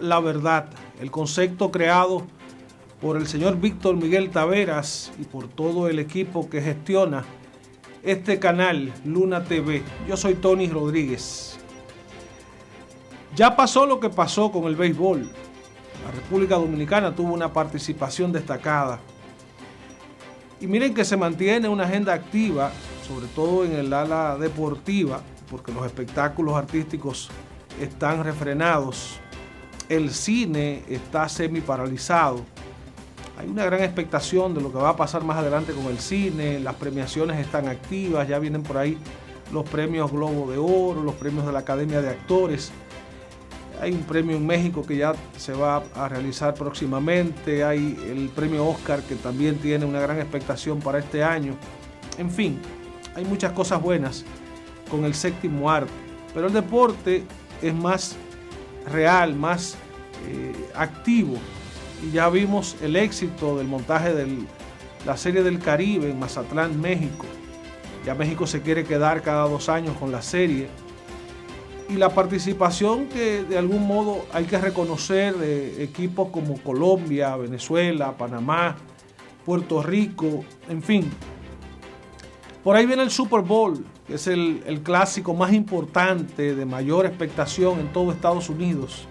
La Verdad, el concepto creado por el señor Víctor Miguel Taveras y por todo el equipo que gestiona este canal, Luna TV. Yo soy Tony Rodríguez. Ya pasó lo que pasó con el béisbol. La República Dominicana tuvo una participación destacada. Y miren que se mantiene una agenda activa, sobre todo en el ala deportiva, porque los espectáculos artísticos están refrenados. El cine está semi paralizado. Hay una gran expectación de lo que va a pasar más adelante con el cine. Las premiaciones están activas, ya vienen por ahí los premios Globo de Oro, los premios de la Academia de Actores. Hay un premio en México que ya se va a realizar próximamente. Hay el premio Oscar que también tiene una gran expectación para este año. En fin, hay muchas cosas buenas con el séptimo arte. Pero el deporte es más real, más activo, y ya vimos el éxito del montaje de la Serie del Caribe en Mazatlán, México. Ya México se quiere quedar cada 2 años con la serie, y la participación que de algún modo hay que reconocer de equipos como Colombia, Venezuela, Panamá, Puerto Rico, en fin. Por ahí viene el Super Bowl, que es el clásico más importante, de mayor expectación en todo Estados Unidos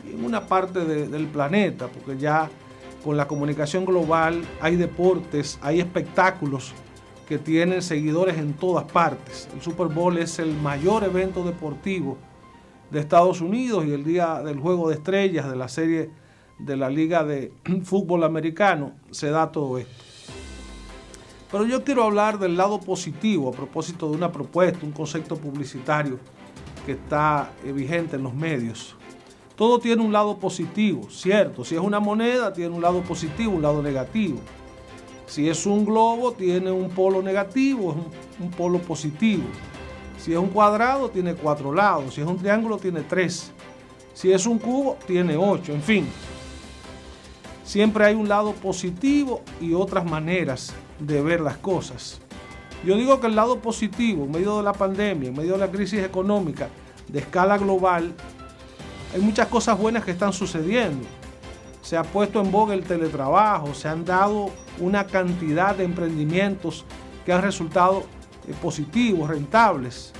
y en una parte del planeta, porque ya con la comunicación global hay deportes, hay espectáculos que tienen seguidores en todas partes. El Super Bowl es el mayor evento deportivo de Estados Unidos, y el día del Juego de Estrellas de la serie de la Liga de Fútbol Americano se da todo esto. Pero yo quiero hablar del lado positivo a propósito de una propuesta, un concepto publicitario que está vigente en los medios. Todo tiene un lado positivo, cierto. Si es una moneda, tiene un lado positivo, un lado negativo. Si es un globo, tiene un polo negativo, es un polo positivo. Si es un cuadrado, tiene 4 lados. Si es un triángulo, tiene 3. Si es un cubo, tiene 8. En fin, siempre hay un lado positivo y otras maneras de ver las cosas. Yo digo que el lado positivo, en medio de la pandemia, en medio de la crisis económica de escala global, hay muchas cosas buenas que están sucediendo. Se ha puesto en boga el teletrabajo, se han dado una cantidad de emprendimientos que han resultado positivos, rentables.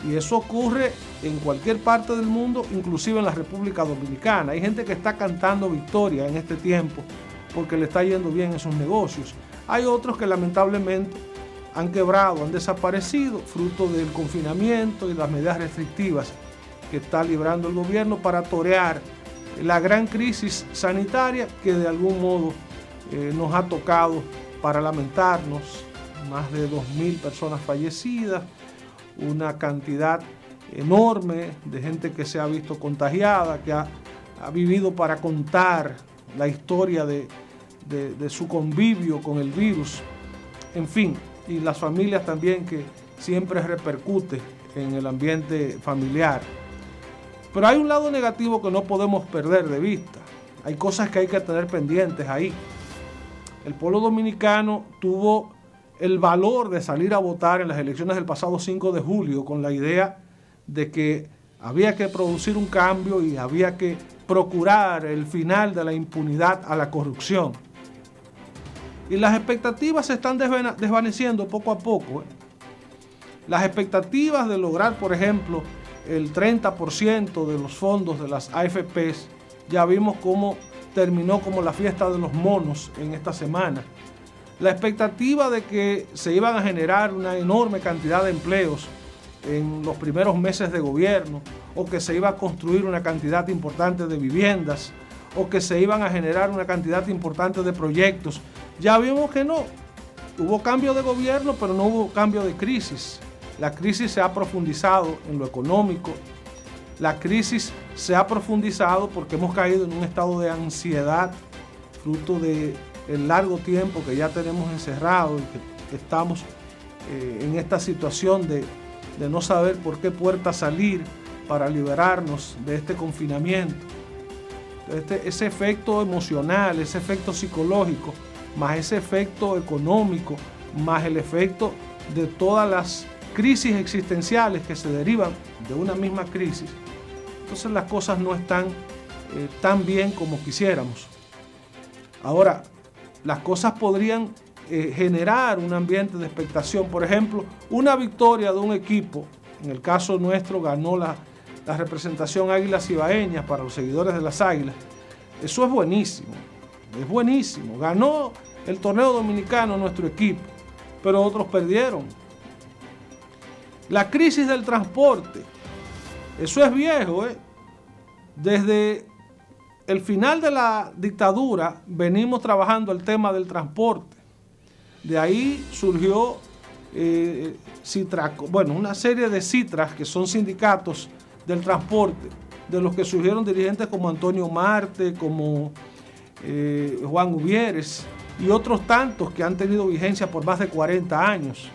Y eso ocurre en cualquier parte del mundo, inclusive en la República Dominicana. Hay gente que está cantando victoria en este tiempo porque le está yendo bien en sus negocios. Hay otros que lamentablemente han quebrado, han desaparecido, fruto del confinamiento y las medidas restrictivas que está librando el gobierno para torear la gran crisis sanitaria que de algún modo nos ha tocado para lamentarnos. Más de 2.000 personas fallecidas, una cantidad enorme de gente que se ha visto contagiada, que ha vivido para contar la historia de su convivio con el virus, en fin, y las familias también, que siempre repercute en el ambiente familiar. Pero hay un lado negativo que no podemos perder de vista. Hay cosas que hay que tener pendientes ahí. El pueblo dominicano tuvo el valor de salir a votar en las elecciones del pasado 5 de julio con la idea de que había que producir un cambio y había que procurar el final de la impunidad a la corrupción. Y las expectativas se están desvaneciendo poco a poco. Las expectativas de lograr, por ejemplo, el 30% de los fondos de las AFPs, ya vimos cómo terminó como la fiesta de los monos en esta semana. La expectativa de que se iban a generar una enorme cantidad de empleos en los primeros meses de gobierno, o que se iba a construir una cantidad importante de viviendas, o que se iban a generar una cantidad importante de proyectos. Ya vimos que no. Hubo cambio de gobierno, pero no hubo cambio de crisis. La crisis se ha profundizado en lo económico. La crisis se ha profundizado porque hemos caído en un estado de ansiedad, fruto del largo tiempo que ya tenemos encerrado y que estamos en esta situación de no saber por qué puerta salir para liberarnos de este confinamiento. Ese efecto emocional, ese efecto psicológico, más ese efecto económico, más el efecto de todas las crisis existenciales que se derivan de una misma crisis, Entonces las cosas no están tan bien como quisiéramos. Ahora, las cosas podrían generar un ambiente de expectación. Por ejemplo, una victoria de un equipo, en el caso nuestro ganó la representación Águilas Ibaeñas para los seguidores de las Águilas. Eso es buenísimo. Ganó el torneo dominicano nuestro equipo, pero otros perdieron. La crisis del transporte, eso es viejo, Desde el final de la dictadura venimos trabajando el tema del transporte. De ahí surgió una serie de citras que son sindicatos del transporte, de los que surgieron dirigentes como Antonio Marte, como Juan Uvieres y otros tantos que han tenido vigencia por más de 40 años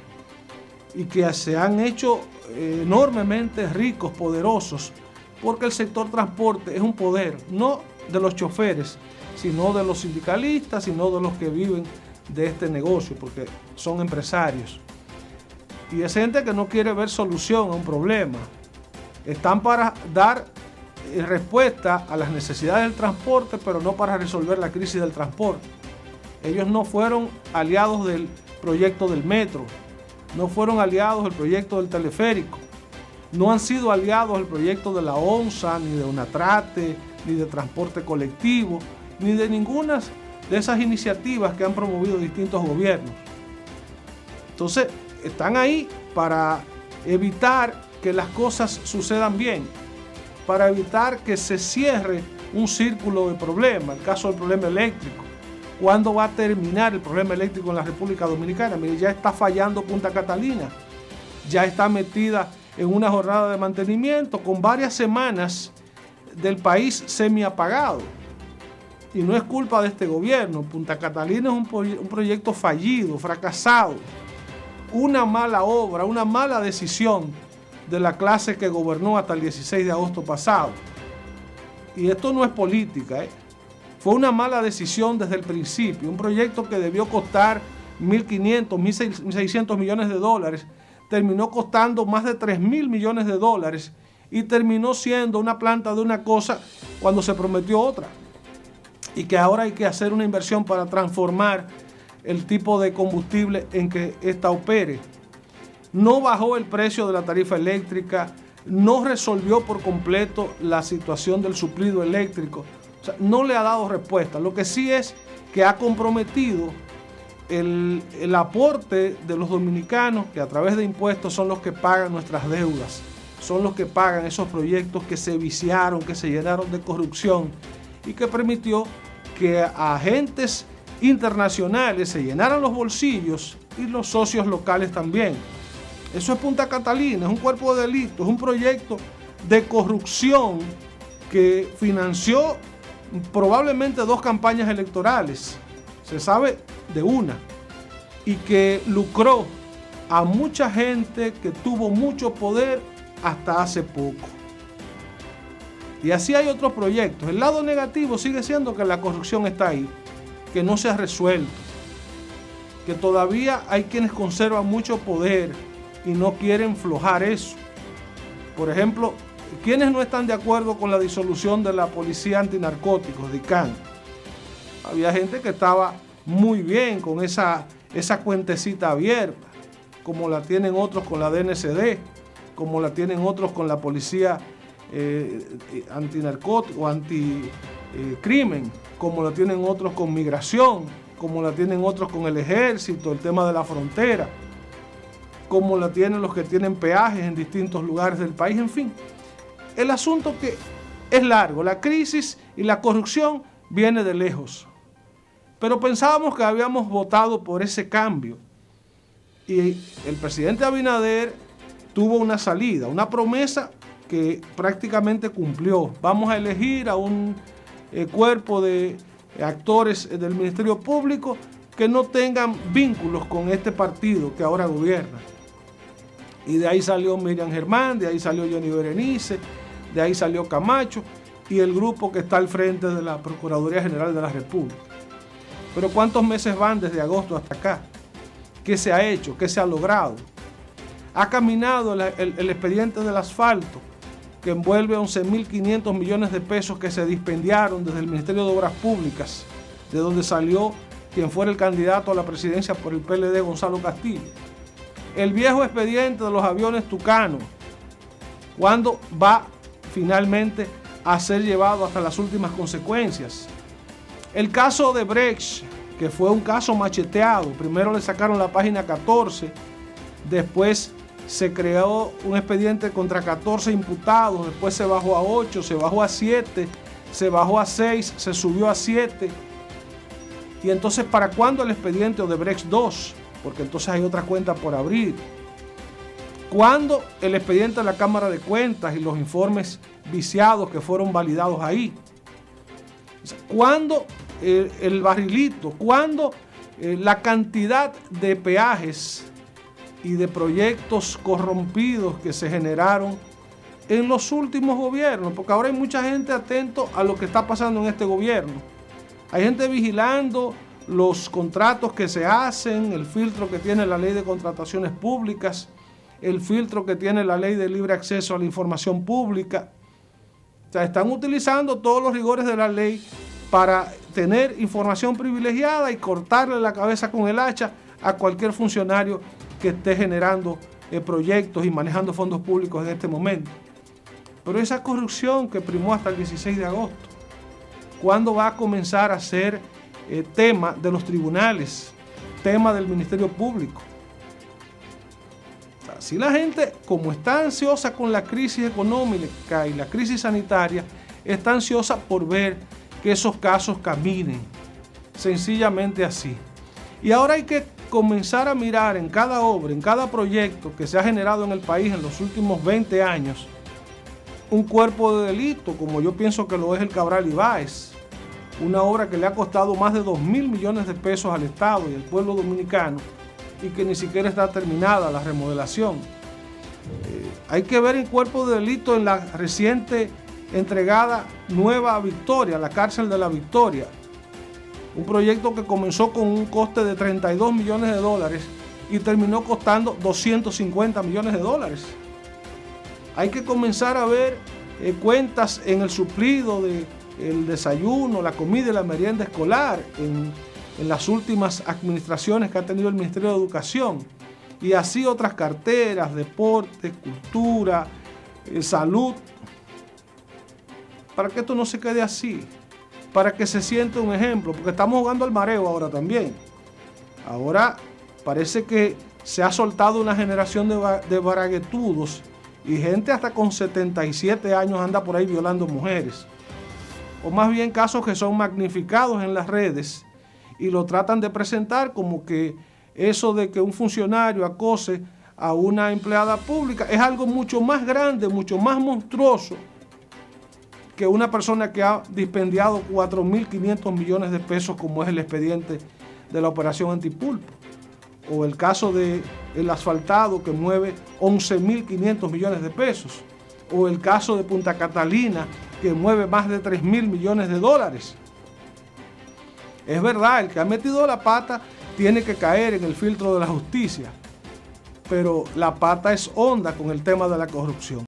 y que se han hecho enormemente ricos, poderosos, porque el sector transporte es un poder, no de los choferes, sino de los sindicalistas, sino de los que viven de este negocio, porque son empresarios. Y es gente que no quiere ver solución a un problema. Están para dar respuesta a las necesidades del transporte, pero no para resolver la crisis del transporte. Ellos no fueron aliados del proyecto del metro, no fueron aliados del proyecto del teleférico, no han sido aliados del proyecto de la ONSA, ni de UNATRATE, ni de transporte colectivo, ni de ninguna de esas iniciativas que han promovido distintos gobiernos. Entonces, están ahí para evitar que las cosas sucedan bien, para evitar que se cierre un círculo de problemas. El caso del problema eléctrico. ¿Cuándo va a terminar el problema eléctrico en la República Dominicana? Mire, ya está fallando Punta Catalina, ya está metida en una jornada de mantenimiento con varias semanas del país semiapagado. Y no es culpa de este gobierno. Punta Catalina es un proyecto fallido, fracasado, una mala obra, una mala decisión de la clase que gobernó hasta el 16 de agosto pasado. Y esto no es política, Fue una mala decisión desde el principio. Un proyecto que debió costar 1.500, 1.600 millones de dólares, terminó costando más de 3.000 millones de dólares y terminó siendo una planta de una cosa cuando se prometió otra. Y que ahora hay que hacer una inversión para transformar el tipo de combustible en que ésta opere. No bajó el precio de la tarifa eléctrica, no resolvió por completo la situación del suplido eléctrico. O sea, no le ha dado respuesta. Lo que sí es que ha comprometido el aporte de los dominicanos, que a través de impuestos son los que pagan nuestras deudas, son los que pagan esos proyectos que se viciaron, que se llenaron de corrupción y que permitió que agentes internacionales se llenaran los bolsillos y los socios locales también. Eso es Punta Catalina, es un cuerpo de delito, es un proyecto de corrupción que financió probablemente 2 campañas electorales, se sabe de una, y que lucró a mucha gente que tuvo mucho poder hasta hace poco. Y así hay otros proyectos. El lado negativo sigue siendo que la corrupción está ahí, que no se ha resuelto, que todavía hay quienes conservan mucho poder y no quieren aflojar eso. Por ejemplo, ¿quiénes no están de acuerdo con la disolución de la Policía Antinarcóticos, DICAN? Había gente que estaba muy bien con esa cuentecita abierta, como la tienen otros con la DNCD, como la tienen otros con la Policía Antinarcótico, Anticrimen, como la tienen otros con Migración, como la tienen otros con el Ejército, el tema de la frontera, como la tienen los que tienen peajes en distintos lugares del país, en fin. El asunto que es largo, la crisis y la corrupción viene de lejos. Pero pensábamos que habíamos votado por ese cambio. Y el presidente Abinader tuvo una salida, una promesa que prácticamente cumplió. Vamos a elegir a un cuerpo de actores del Ministerio Público que no tengan vínculos con este partido que ahora gobierna. Y de ahí salió Miriam Germán, de ahí salió Johnny Berenice, de ahí salió Camacho y el grupo que está al frente de la Procuraduría General de la República. Pero ¿cuántos meses van desde agosto hasta acá? ¿Qué se ha hecho? ¿Qué se ha logrado? Ha caminado el expediente del asfalto. que envuelve 11.500 millones de pesos que se dispendiaron desde el Ministerio de Obras Públicas, de donde salió quien fuera el candidato a la presidencia por el PLD, Gonzalo Castillo. El viejo expediente de los aviones Tucano, ¿cuándo va finalmente a ser llevado hasta las últimas consecuencias? El caso de Brecht, que fue un caso macheteado. Primero le sacaron la página 14, después se creó un expediente contra 14 imputados, después se bajó a 8, se bajó a 7, se bajó a 6, se subió a 7. Y entonces, ¿para cuándo el expediente Odebrecht 2? Porque entonces hay otra cuenta por abrir. ¿Cuándo el expediente de la Cámara de Cuentas y los informes viciados que fueron validados ahí? ¿Cuándo el barrilito? ¿Cuándo la cantidad de peajes y de proyectos corrompidos que se generaron en los últimos gobiernos? Porque ahora hay mucha gente atento a lo que está pasando en este gobierno. Hay gente vigilando los contratos que se hacen, el filtro que tiene la ley de contrataciones públicas, el filtro que tiene la ley de libre acceso a la información pública. O sea, están utilizando todos los rigores de la ley para tener información privilegiada y cortarle la cabeza con el hacha a cualquier funcionario que esté generando proyectos y manejando fondos públicos en este momento. Pero esa corrupción que primó hasta el 16 de agosto, ¿cuándo va a comenzar a ser tema de los tribunales, tema del Ministerio Público? O sea, si la gente, como está ansiosa con la crisis económica y la crisis sanitaria, está ansiosa por ver que esos casos caminen, sencillamente así. Y ahora hay que comenzar a mirar en cada obra, en cada proyecto que se ha generado en el país en los últimos 20 años, un cuerpo de delito, como yo pienso que lo es el Cabral Ibáez, una obra que le ha costado más de 2.000 millones de pesos al Estado y al pueblo dominicano y que ni siquiera está terminada la remodelación. Hay que ver el cuerpo de delito en la reciente entregada Nueva Victoria, la cárcel de la Victoria, un proyecto que comenzó con un coste de 32 millones de dólares y terminó costando 250 millones de dólares. Hay que comenzar a ver cuentas en el suplido del desayuno, la comida y la merienda escolar en las últimas administraciones que ha tenido el Ministerio de Educación, y así otras carteras, deporte, cultura, salud, para que esto no se quede así, para que se siente un ejemplo, porque estamos jugando al mareo ahora también. Ahora parece que se ha soltado una generación de baraguetudos y gente hasta con 77 años anda por ahí violando mujeres, o más bien casos que son magnificados en las redes y lo tratan de presentar como que eso de que un funcionario acose a una empleada pública es algo mucho más grande, mucho más monstruoso que una persona que ha dispendiado 4.500 millones de pesos, como es el expediente de la operación Antipulpo, o el caso del asfaltado que mueve 11.500 millones de pesos, o el caso de Punta Catalina que mueve más de 3.000 millones de dólares. Es verdad, el que ha metido la pata tiene que caer en el filtro de la justicia, pero la pata es honda con el tema de la corrupción.